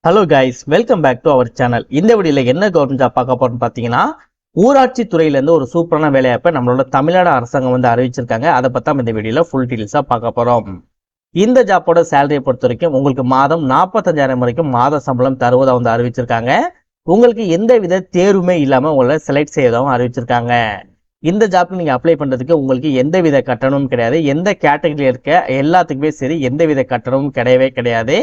Hello guys, welcome back to our channel. இந்த வீடியோவில் என்ன கவர்மெண்ட் ஜாப் பார்க்க போறோம்னு பார்த்தீங்கன்னா, ஊராட்சி துறையிலேருந்து ஒரு சூப்பரான வேலைவாய்ப்பை நம்மளோட தமிழ்நாடு அரசாங்கம் வந்து அறிவிச்சிருக்காங்க. அதை பற்றி இந்த வீடியோவில் ஃபுல் டீட்டெயில்ஸாக பார்க்க போகிறோம். இந்த ஜாப்போட சேலரியை பொறுத்த வரைக்கும் உங்களுக்கு மாதம் 45,000 வரைக்கும் மாத சம்பளம் தருவதாக வந்து அறிவிச்சிருக்காங்க. உங்களுக்கு எந்த வித தேர்வுமே இல்லாமல் உங்களை செலக்ட் செய்வதாகவும் அறிவிச்சிருக்காங்க. இந்த ஜாப்க்கு நீங்கள் அப்ளை பண்ணுறதுக்கு உங்களுக்கு எந்த வித கட்டணமும் கிடையாது. எந்த கேட்டகரியில் இருக்க எல்லாத்துக்குமே சரி எந்த வித கட்டணமும் கிடையவே கிடையாது.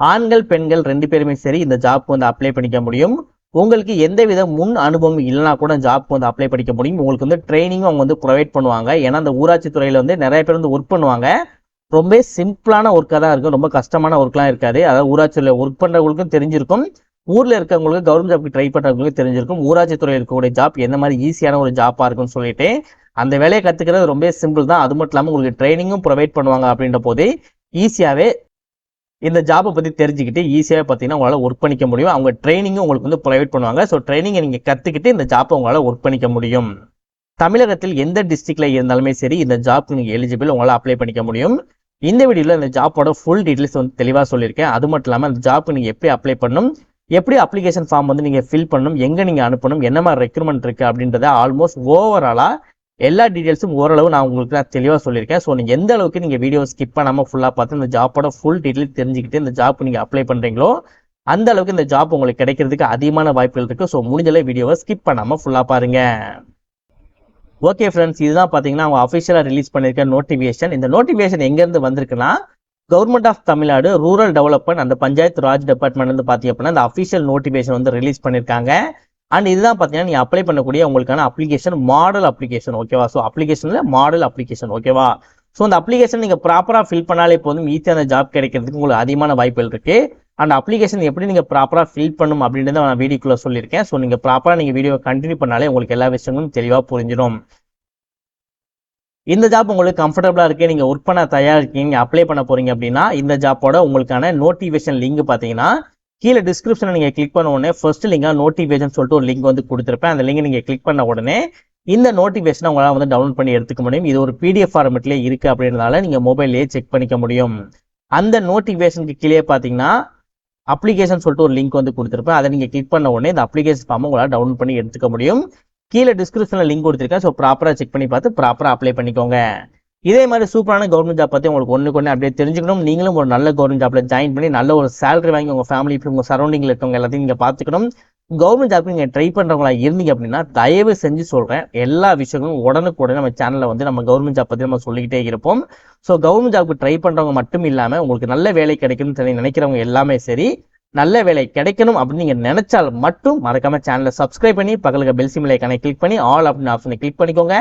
ஆண்கள் பெண்கள் 2 பேருமே சரி இந்த ஜாப் வந்து அப்ளை பண்ணிக்க முடியும். உங்களுக்கு எந்தவித முன் அனுபவம் இல்லைனா கூட ஜாப் வந்து அப்ளை பண்ணிக்க முடியும். உங்களுக்கு வந்து ட்ரைனிங்கும் அவங்க வந்து ப்ரொவைட் பண்ணுவாங்க. ஏன்னா அந்த ஊராட்சி துறையில் வந்து நிறைய பேர் வந்து ஒர்க் பண்ணுவாங்க. ரொம்ப சிம்பிளான ஒர்க்காக தான் இருக்கும், ரொம்ப கஷ்டமான ஒர்க்லாம் இருக்காது. அதாவது ஊராட்சியில் ஒர்க் பண்ணுறவங்களுக்கும் தெரிஞ்சிருக்கும், ஊரில் இருக்கவங்களுக்கு கவர்மெண்ட் ஜாப்க்கு ட்ரை பண்ணுறவங்களுக்கும் தெரிஞ்சிருக்கும் ஊராட்சி துறையில் இருக்கக்கூடிய ஜாப் எந்த மாதிரி ஈஸியான ஒரு ஜாப்பாக இருக்குன்னு சொல்லிட்டு அந்த வேலையை கற்றுக்கிறது ரொம்ப சிம்பிள் தான். அது மட்டும் இல்லாமல் உங்களுக்கு ட்ரைனிங்கும் ப்ரொவைட் பண்ணுவாங்க. அப்படின்ற போது ஈஸியாகவே இந்த ஜாப்பை பற்றி தெரிஞ்சுக்கிட்டு ஈஸியாக பார்த்தீங்கன்னா உங்களால் ஒர்க் பண்ணிக்க முடியும். அவங்க ட்ரைனிங்கும் உங்களுக்கு வந்து ப்ரொவைட் பண்ணுவாங்க. ஸோ ட்ரைனிங்கை நீங்கள் கற்றுக்கிட்டு இந்த ஜாப்பை உங்களால் ஒர்க் பண்ணிக்க முடியும். தமிழகத்தில் எந்த டிஸ்ட்ரிக்டில் இருந்தாலுமே சரி இந்த ஜாப்க்கு நீங்கள் எலிஜிபிள், உங்களால் அப்ளை பண்ணிக்க முடியும். இந்த வீடியோவில் இந்த ஜாப்போட ஃபுல் டீட்டெயில்ஸ் வந்து தெளிவாக சொல்லியிருக்கேன். அது மட்டும் இல்லாமல் அந்த ஜாப்புக்கு நீங்கள் எப்படி அப்ளை பண்ணணும், எப்படி அப்ளிகேஷன் ஃபார்ம் வந்து நீங்கள் ஃபில் பண்ணணும், எங்கே நீங்கள் அனுப்பணும், என்ன மாதிரி ரெக்ரூட்மெண்ட் இருக்குது அப்படின்றத ஆல்மோஸ்ட் ஓவராலாக எல்லா டீட்டெயில்ஸும் ஓரளவு நான் உங்களுக்கு தெளிவாக சொல்லியிருக்கேன். ஸோ நீங்கள் எந்த அளவுக்கு நீங்கள் வீடியோ ஸ்கிப் பண்ணாமல் ஃபுல்லாக பார்த்து இந்த ஜாப்போட ஃபுல் டீட்டெயில் தெரிஞ்சுக்கிட்டு இந்த ஜாப் நீங்கள் அப்ளை பண்ணுறீங்களோ அந்த அளவுக்கு இந்த ஜாப் உங்களுக்கு கிடைக்கிறதுக்கு அதிகமான வாய்ப்புகள் இருக்குது. ஸோ முடிஞ்சளவு வீடியோவை ஸ்கிப் பண்ணாமல் ஃபுல்லாக பாருங்கள். ஓகே ஃப்ரெண்ட்ஸ், இதுதான் பார்த்தீங்கன்னா அவங்க அஃபிஷியலாக ரிலீஸ் பண்ணியிருக்க நோட்டிஃபிகேஷன். இந்த நோட்டிஃபிகேஷன் எங்கேருந்து வந்திருக்குன்னா government of Tamil Nadu rural development அந்த பஞ்சாயத்து ராஜ் டிபார்ட்மெண்ட் வந்து பார்த்தீங்க அப்படின்னா இந்த அஃபிஷியல் நோட்டிஃபிகேஷன் வந்து ரிலீஸ் பண்ணியிருக்காங்க. அண்ட் இதுதான் பார்த்தீங்கன்னா நீங்கள் அப்ளை பண்ணக்கூடிய உங்களுக்கான அப்ளிகேஷன் மாடல் அப்ளிகேஷன். ஓகேவா? ஸோ அப்ளிகேஷனில் மாடல் அப்ளிகேஷன். ஓகேவா? ஸோ அந்த அப்ளிகேஷன் நீங்கள் ப்ராப்பராக ஃபில் பண்ணாலே போதும், ஈஸியாக அந்த ஜாப் கிடைக்கிறதுக்கு உங்களுக்கு அதிகமான வாய்ப்புகள் இருக்குது. அந்த அப்ளிகேஷன் எப்படி நீங்கள் ப்ராப்பராக ஃபில் பண்ணணும் அப்படின்றத நான் வீடியோக்குள்ளே சொல்லியிருக்கேன். ஸோ நீங்கள் ப்ராப்பராக நீங்கள் வீடியோ கண்டினியூ பண்ணாலே உங்களுக்கு எல்லா விஷயங்களும் தெளிவாக புரிஞ்சிடும். இந்த ஜாப் உங்களுக்கு கம்ஃபர்டபுளாக இருக்குது, நீங்கள் ஒர்க் பண்ண தயாராக இருக்கீங்க, நீங்கள் அப்ளை பண்ண போகிறீங்க அப்படின்னா இந்த ஜாப்போட உங்களுக்கான நோட்டிஃபிகேஷன் லிங்க் பார்த்தீங்கன்னா கீழே டிஸ்கிரிப்ஷனில் நீங்கள் கிளிக் பண்ண உடனே ஃபர்ஸ்ட் லிங்காக நோட்டிஃபிகேஷன் சொல்லிட்டு ஒரு லிங்க் வந்து கொடுத்துருப்பேன். அந்த லிங்கை நீங்கள் கிளிக் பண்ண உடனே இந்த நோட்டிஃபிகேஷனை உங்களால் வந்து டவுன்லோட் பண்ணி எடுத்துக்க முடியும். இது ஒரு PDF ஃபார்மெட்லேயே இருக்குது அப்படின்றதால நீங்கள் மொபைல்லேயே செக் பண்ணிக்க முடியும். அந்த நோட்டிஃபிகேஷனுக்கு கீழே பார்த்தீங்கன்னா அப்ளிகேஷன் சொல்லிட்டு ஒரு லிங்க் வந்து கொடுத்துருப்பேன். அதை நீங்கள் கிளிக் பண்ண உடனே இந்த அப்ளிகேஷன் ஃபார்மை உங்களால் டவுன்லோட் பண்ணி எடுத்துக்க முடியும். கீழே டிஸ்கிரிப்ஷனில் லிங்க் கொடுத்துருக்கேன். ஸோ ப்ராப்பராக செக் பண்ணி பார்த்து ப்ராப்பராக அப்ளை பண்ணிக்கோங்க. இதே மாதிரி சூப்பரான கவர்மெண்ட் ஜாப் பற்றி உங்களுக்கு ஒன்று அப்படியே தெரிஞ்சுக்கணும், நீங்களும் ஒரு நல்ல கவர்மெண்ட் ஜாப்பில் ஜாயின் பண்ணி நல்ல ஒரு சேலரி வாங்கி உங்கள் ஃபேமிலி உங்கள் சரௌண்டிங்கில் இருக்கவங்க எல்லாத்தையும் நீங்கள் பார்த்துக்கணும். கவர்மெண்ட் ஜாப் நீங்கள் ட்ரை பண்ணுறவங்களா இருந்தீங்க அப்படின்னா தயவு செஞ்சு சொல்கிறேன், எல்லா விஷயங்களும் உடனுக்குடனே நம்ம சேனலில் வந்து நம்ம கவர்மெண்ட் ஜாப் பற்றி நம்ம சொல்லிக்கிட்டே இருப்போம். ஸோ கவர்மெண்ட் ஜாப்புக்கு ட்ரை பண்ணுறவங்க மட்டும் இல்லாமல் உங்களுக்கு நல்ல வேலை கிடைக்கணும்னு நினைக்கிறவங்க எல்லாமே சரி, நல்ல வேலை கிடைக்கணும் அப்படின்னு நீங்கள் நினைச்சால் மட்டும் மறக்காம சேனலை சப்ஸ்கிரைப் பண்ணி பக்கத்தில் பெல் சிம்பிள் ஐகானை கிளிக் பண்ணி ஆல் அப்படின்னு ஆப்ஷனை கிளிக் பண்ணிக்கோங்க.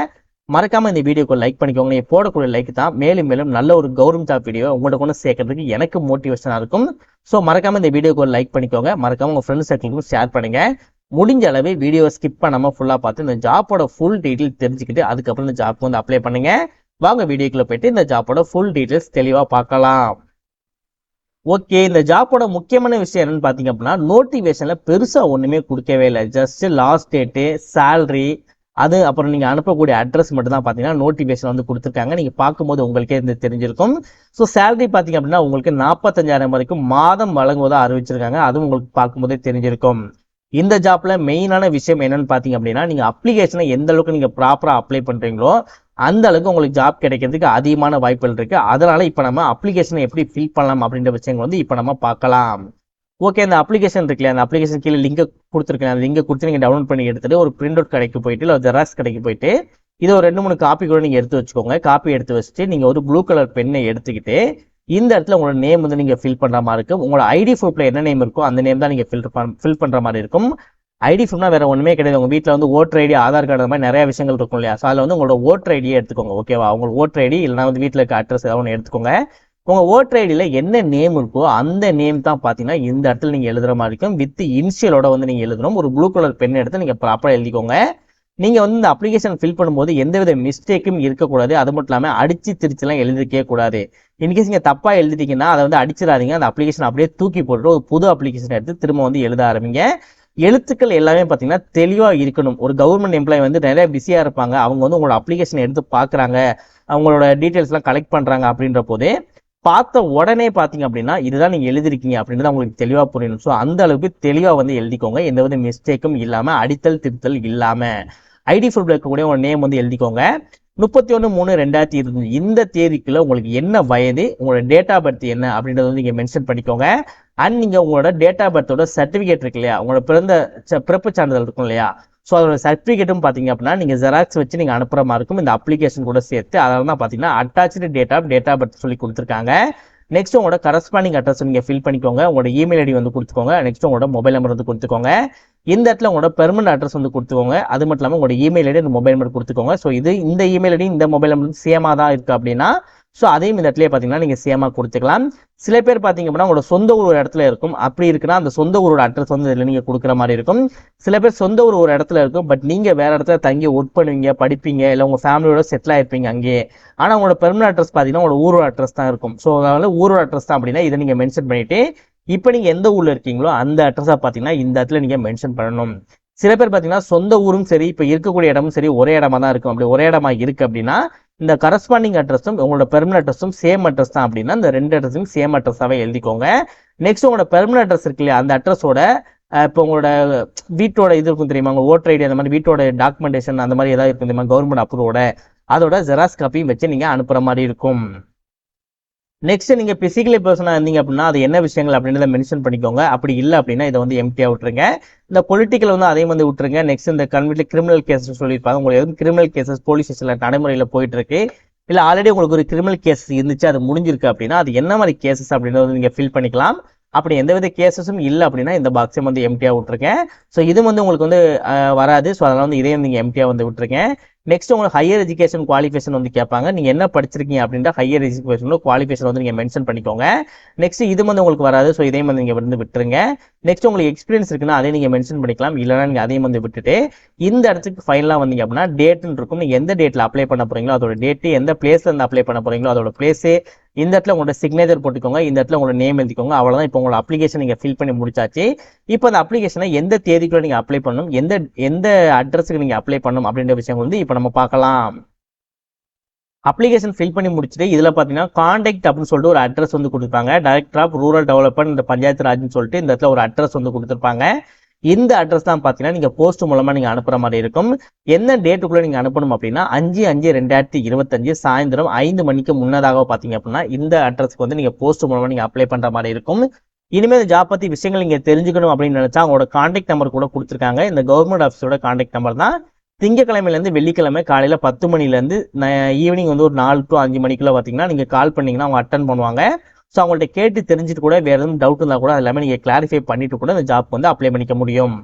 மறக்காம இந்த வீடியோக்கு லைக் பண்ணிக்கோங்க. நீங்க போடக்கூடிய லைக் தான் மேலும் மேலும் நல்ல ஒரு கவர்மெண்ட் ஜாப் வீடியோ உங்கள்கிட்ட கொண்டு சேர்க்கறதுக்கு எனக்கு மோட்டிவேஷனாக இருக்கும். ஸோ மறக்காம இந்த வீடியோக்கு லைக் பண்ணிக்கோங்க. மறக்காம உங்க ஃப்ரெண்ட்ஸ் சர்க்கிளுக்கும் ஷேர் பண்ணுங்க. முடிஞ்ச அளவு வீடியோ ஸ்கிப் பண்ணாமல் ஃபுல்லாக பார்த்து இந்த ஜாப்போட ஃபுல் டீட்டெயில் தெரிஞ்சுக்கிட்டு அதுக்கப்புறம் இந்த ஜாப் வந்து அப்ளை பண்ணுங்க. வாங்க வீடியோக்குள்ள போயிட்டு இந்த ஜாப்போட ஃபுல் டீட்டெயில்ஸ் தெளிவாக பார்க்கலாம். ஓகே, இந்த ஜாப்போட முக்கியமான விஷயம் என்னன்னு பார்த்தீங்க அப்படின்னா நோட்டிஃபிகேஷன்ல பெருசாக ஒன்றுமே கொடுக்கவே இல்லை. ஜஸ்ட் லாஸ்ட் டேட்டு, சேலரி, அது அப்புறம் நீங்கள் அனுப்பக்கூடிய அட்ரஸ் மட்டும் தான் பார்த்தீங்கன்னா நோட்டிஃபிகேஷன் வந்து கொடுத்துருக்காங்க. நீங்கள் பார்க்கும்போது உங்களுக்கே இது தெரிஞ்சிருக்கும். ஸோ சேலரி பார்த்தீங்க அப்படின்னா உங்களுக்கு 45,000 வரைக்கும் மாதம் வழங்குவதாக அறிவிச்சிருக்காங்க. அதுவும் உங்களுக்கு பார்க்கும்போதே தெரிஞ்சிருக்கும். இந்த ஜாப்ல மெயினான விஷயம் என்னன்னு பார்த்தீங்க அப்படின்னா நீங்கள் அப்ளிகேஷனை எந்த அளவுக்கு நீங்கள் ப்ராப்பராக அப்ளை பண்ணுறீங்களோ அந்த அளவுக்கு உங்களுக்கு ஜாப் கிடைக்கிறதுக்கு அதிகமான வாய்ப்புகள் இருக்குது. அதனால இப்போ நம்ம அப்ளிகேஷனை எப்படி ஃபில் பண்ணலாம் அப்படின்ற விஷயங்கள் வந்து இப்போ நம்ம பார்க்கலாம். ஓகே, அந்த அப்ளிகேஷன் இருக்குல்ல, அந்த அப்ளிகேஷன் கீழே லிங்க் கொடுத்துருக்கேன். அந்த லிங்கை கொடுத்து நீங்கள் டவுன்லோட் பண்ணி எடுத்துட்டு ஒரு பிரிண்ட் அவுட் கடைக்கு போயிட்டு இல்லை ஜெராக்ஸ் கடைக்கு போயிட்டு இதை ஒரு 2-3 காப்பி கூட நீங்கள் எடுத்து வச்சுக்கோங்க. காப்பி எடுத்து வச்சுட்டு நீங்கள் ஒரு ப்ளூ கலர் பெண்ணை எடுத்துக்கிட்டு இந்த இடத்துல உங்களோட நேம் வந்து நீங்கள் ஃபில் பண்ணுற மாதிரி இருக்கும். உங்களோட ஐடி ப்ரூஃபில் என்ன நேம் இருக்கோ அந்த நேம் தான் நீங்கள் ஃபில் பண்ணுற மாதிரி இருக்கும். ஐடி ப்ரூஃப்னா வேறு ஒன்றுமே கிடையாது. உங்கள் வீட்டில் வந்து ஓட்டர் ஐடி, ஆதார் கார்டு, அந்த மாதிரி நிறைய விஷயங்கள் இருக்கும் இல்லையா? ஸோ அதில் வந்து உங்களோட ஓட்டர் ஐடியை எடுத்துக்கோங்க. ஓகேவா? உங்களோட ஓட்டர் ஐடி இல்லைனா வந்து வீட்டில் இருக்க அட்ரஸ் ஏதாவது ஒன்று எடுத்துக்கோங்க. உங்கள் ஓட்டர் ஐடியில் என்ன நேம் இருக்கோ அந்த நேம் தான் பார்த்தீங்கன்னா இந்த இடத்துல நீங்கள் எழுதுகிற மாதிரி இருக்கும். வித் இனிஷியலோட வந்து நீங்கள் எழுதணும். ஒரு ப்ளூ கலர் பென் எடுத்து நீங்கள் ப்ராப்பராக எழுதிக்கோங்க. நீங்கள் வந்து இந்த அப்ளிகேஷன் ஃபில் பண்ணும்போது எந்தவித மிஸ்டேக்கும் இருக்கக்கூடாது. அது மட்டும் இல்லாமல் அடித்து திருச்சிலாம் எழுதிக்கவே கூடாது. இன்கேஸ் நீங்கள் தப்பாக எழுதிட்டீங்கன்னா அதை வந்து அடிச்சிடாதீங்க. அந்த அப்ளிகேஷன் அப்படியே தூக்கி போட்டு ஒரு புது அப்ளிகேஷன் எடுத்து திரும்ப வந்து எழுத ஆரம்பிங்க. எழுத்துக்கள் எல்லாமே பார்த்தீங்கன்னா தெளிவாக இருக்கணும். ஒரு கவர்மெண்ட் எம்ப்ளாயி வந்து நிறைய பிஸியாக இருப்பாங்க. அவங்க வந்து உங்களோட அப்ளிகேஷன் எடுத்து பார்க்குறாங்க, அவங்களோட டீட்டெயில்ஸ்லாம் கலெக்ட் பண்ணுறாங்க அப்படின்ற போதே பார்த்த உடனே பார்த்தீங்க அப்படின்னா இதுதான் நீங்கள் எழுதிருக்கீங்க அப்படின்றது உங்களுக்கு தெளிவாக புரியணும். ஸோ அந்த அளவுக்கு தெளிவாக வந்து எழுதிக்கோங்க, எந்த வித மிஸ்டேக்கும் இல்லாமல், அடித்தல் திருத்தல் இல்லாமல். ஐடி ப்ரூஃப்ல இருக்கக்கூடிய உங்கள் நேம் வந்து எழுதிக்கோங்க. 31/3/2020 இந்த தேதிக்குள்ள உங்களுக்கு என்ன வயது, உங்களோட டேட் ஆஃப் பர்த் என்ன அப்படின்றத வந்து நீங்கள் மென்ஷன் பண்ணிக்கோங்க. அண்ட் நீங்கள் உங்களோட டேட் ஆஃப் பர்த்தோட சர்டிஃபிகேட் இருக்கு இல்லையா, உங்களோட பிறப்பு சான்றிதழ் இருக்கும் இல்லையா, ஸோ அதோட சர்டிஃபிகேட்டும் பார்த்தீங்க அப்படின்னா நீங்கள் ஜெராக்ஸ் வச்சு நீங்கள் அனுப்புகிற மாதிரி இருக்கும். இந்த அப்ளிகேஷன் கூட சேர்த்து அதனால தான் பார்த்தீங்கன்னா அட்டாச்சு டேட் ஆஃப் பர்த் சொல்லி கொடுத்துருக்காங்க. நெக்ஸ்ட் உங்களோட கரஸ்பாண்டிங் அட்ரஸ் நீங்கள் ஃபில் பண்ணிக்கோங்க. உங்களோட இமெயில் ஐடி வந்து கொடுத்துக்கோங்க. நெக்ஸ்ட் உங்களோட மொபைல் நம்பர் வந்து கொடுத்துக்கோங்க. இந்த இடத்துல உங்களோட பெர்மனன்ட் அட்ரஸ் வந்து கொடுத்துக்கோங்க. அது மட்டும் இல்லாமல் உங்களோட இமெயில் ஐடி அந்த மொபைல் நம்பர் கொடுத்துக்கோங்க. ஸோ இந்த இமெயில் ஐடி இந்த மொபைல் நம்பர் சேமாக தான் இருக்குது அப்படின்னா ஸோ அதையும் இந்த இடத்துல பார்த்தீங்கன்னா நீங்கள் சேமாக கொடுத்துக்கலாம். சில பேர் பார்த்தீங்க அப்படின்னா உங்களோட சொந்த ஊர் ஒரு இடத்துல இருக்கும். அப்படி இருக்குன்னா அந்த சொந்த ஊரோட அட்ரஸ் வந்து இதில் நீங்கள் கொடுக்குற மாதிரி இருக்கும். சில பேர் சொந்த ஊர் ஒரு இடத்துல இருக்கும், பட் நீங்கள் வேறு இடத்துல தங்கி ஒர்க் பண்ணுவீங்க, படிப்பீங்க, இல்லை உங்கள் ஃபேமிலியோட செட்டில் ஆகிருப்பீங்க அங்கேயே. ஆனால் உங்களோட பெர்மனன்ட் அட்ரஸ் பார்த்தீங்கன்னா உங்களோட ஊரோட அட்ரஸ் தான் இருக்கும். ஸோ அதனால ஊரோட அட்ரஸ் தான் அப்படின்னா இதை நீங்கள் மென்ஷன் பண்ணிவிட்டு இப்போ நீங்கள் எந்த ஊரில் இருக்கீங்களோ அந்த அட்ரஸாக பார்த்தீங்கன்னா இந்த இடத்துல நீங்கள் மென்ஷன் பண்ணணும். சில பேர் பார்த்தீங்கன்னா சொந்த ஊரும் சரி இப்போ இருக்கக்கூடிய இடமும் சரி ஒரே இடமா தான் இருக்கும். அப்படி ஒரே இடமா இருக்குது அப்படின்னா இந்த கரஸ்பாண்டிங் அட்ரஸும் உங்களோட பெர்மனன்ட் அட்ரஸும் சேம் அட்ரஸ் தான் அப்படின்னா இந்த ரெண்டு அட்ரஸும் சேம் அட்ரஸாகவே எழுதிக்கோங்க. நெக்ஸ்ட் உங்களோட பெர்மனன்ட் அட்ரஸ் இருக்கு இல்லையா, அந்த அட்ரஸோட இப்போ உங்களோட வீட்டோட இது இருக்கும் தெரியுமா, உங்கள் ஓட்டர் ஐடி அந்த மாதிரி வீட்டோட டாக்குமெண்டேஷன் அந்த மாதிரி ஏதாவது இருக்கும் தெரியுமா, கவர்மெண்ட் அப்ரூவோட அதோட ஜெராக்ஸ் காப்பியும் வச்சு நீங்கள் அனுப்புகிற மாதிரி இருக்கும். நெக்ஸ்ட் நீங்கள் பிசிக்கலி பர்சனாக இருந்தீங்க அப்படின்னா அது என்ன விஷயங்கள் அப்படின்றத மென்ஷன் பண்ணிக்கோங்க. அப்படி இல்லை அப்படின்னா இதை வந்து எம்டியாக விட்டுருங்க. இந்த பொலிட்டிக்கல் வந்து அதையும் வந்து விட்டுருங்க. நெக்ஸ்ட் இந்த கன்வெர்ட்லி கிரிமினல் கேசஸ் சொல்லியிருப்பாங்க. உங்களுக்கு எதுவும் கிரிமினல் கேசஸ் போலீஸ் ஸ்டேஷனில் நடைமுறையில் போயிட்டு இருக்கு, இல்லை ஆல்ரெடி உங்களுக்கு ஒரு கிரிமினல் கேஸ் இருந்துச்சு அது முடிஞ்சிருக்கு அப்படின்னா அது என்ன மாதிரி கேசஸ் அப்படின்றத நீங்கள் ஃபில் பண்ணிக்கலாம். அப்படி எந்தவித கேசஸும் இல்லை அப்படின்னா இந்த பாக்ஸை வந்து எம்டியாக விட்டுருக்கேன். ஸோ இது வந்து உங்களுக்கு வந்து வராது. ஸோ அதனால் வந்து இதையும் நீங்கள் எம்டியாக வந்து விட்டுருக்கேன். நெக்ஸ்ட் உங்களுக்கு ஹையர் எஜுகேஷன் குவாலிஃபிகேஷன் வந்து கேட்பாங்க. நீங்கள் என்ன படிச்சிருக்கீங்க அப்படின்ற ஹையர் எஜுகேஷன் குவாலிஃபிகேஷன் வந்து நீங்கள் மென்ஷன் பண்ணிக்கோங்க. நெக்ஸ்ட் இது வந்து உங்களுக்கு வராது. ஸோ இதையும் வந்து நீங்கள் வந்து விட்டுருங்க. நெக்ஸ்ட் உங்களுக்கு எக்ஸ்பீரியன்ஸ் இருக்குன்னா அதையும் நீங்கள் மென்ஷன் பண்ணிக்கலாம். இல்லைனா நீங்கள் அதையும் வந்து விட்டுட்டு இந்த இடத்துக்கு ஃபைனலாக வந்தீங்க அப்படின்னா டேட்டுன்னு இருக்கும். நீங்கள் எந்த டேட்டில் அப்ளை பண்ண போகிறீங்களோ அதோட டேட்டு, எந்த பிளேஸ்ல இருந்து அப்ளை பண்ண போகிறீங்களோ அதோட பிளேஸு, இந்த இடத்துல உங்களோட சிக்னேச்சர் போட்டுக்கோங்க, இந்த இடத்துல உங்களோட நேம் எழுதிக்கோங்க. அவ்வளோதான். இப்போ உங்களோட அப்ளிகேஷன் நீங்கள் ஃபில் பண்ணி முடிச்சாச்சு. இப்போ அந்த அப்ளிகேஷனை எந்த தேதிக்குள்ள நீங்கள் அப்ளை பண்ணணும், எந்த அட்ரஸுக்கு நீங்கள் அப்ளை பண்ணணும் அப்படின்ற விஷயம் வந்து இப்போ நம்ம பார்க்கலாம். அப்ளிகேஷன் ஃபில் பண்ணி முடிச்சுட்டு இதில் பார்த்தீங்கன்னா கான்டாக்ட் அப்படின்னு சொல்லிட்டு ஒரு அட்ரஸ் வந்து கொடுத்துருப்பாங்க. டைரக்டர் ஆஃப் ரூரல் டெவலப்மெண்ட் இந்த பஞ்சாயத்து ராஜ்னு சொல்லிட்டு இந்த இடத்துல ஒரு அட்ரஸ் வந்து கொடுத்துருப்பாங்க. இந்த அட்ரஸ் தான் பார்த்தீங்கன்னா நீங்கள் போஸ்ட் மூலமாக நீங்கள் அனுப்புகிற மாதிரி இருக்கும். என்ன டேட்டுக்குள்ளே நீங்கள் அனுப்பணும் அப்படின்னா 5/5/2025 சாயந்தரம் 5 மணிக்கு முன்னதாக பார்த்தீங்க அப்படின்னா இந்த அட்ரஸ்க்கு வந்து நீங்கள் போஸ்ட் மூலமாக நீங்கள் அப்ளை பண்ணுற மாதிரி இருக்கும். இனிமேல் இந்த ஜாப் பற்றி விஷயங்கள் நீங்கள் தெரிஞ்சுக்கணும் அப்படின்னு நினச்சா அவங்களோட கான்டாக்ட் நம்பர் கூட கொடுத்துருக்காங்க. இந்த கவர்மெண்ட் ஆஃபீஸோட கான்டாக்ட் நம்பர் தான். திங்கக்கிழமையிலேருந்து வெள்ளிக்கிழமை காலையில் 10 மணிலேருந்து ஈவினிங் வந்து ஒரு 4 to 5 மணிக்குள்ளே பார்த்தீங்கன்னா நீங்கள் கால் பண்ணிங்கன்னா அவங்க அட்டன் பண்ணுவாங்க. ஸோ அவங்கள்ட்ட கேட்டு தெரிஞ்சுட்டு கூட வேறு எதுவும் டவுட் இருந்தால் கூட அது எல்லாமே நீங்கள் கிளாரிஃபை பண்ணிட்டு கூட இந்த ஜாப் வந்து அப்ளை பண்ணிக்க முடியும்.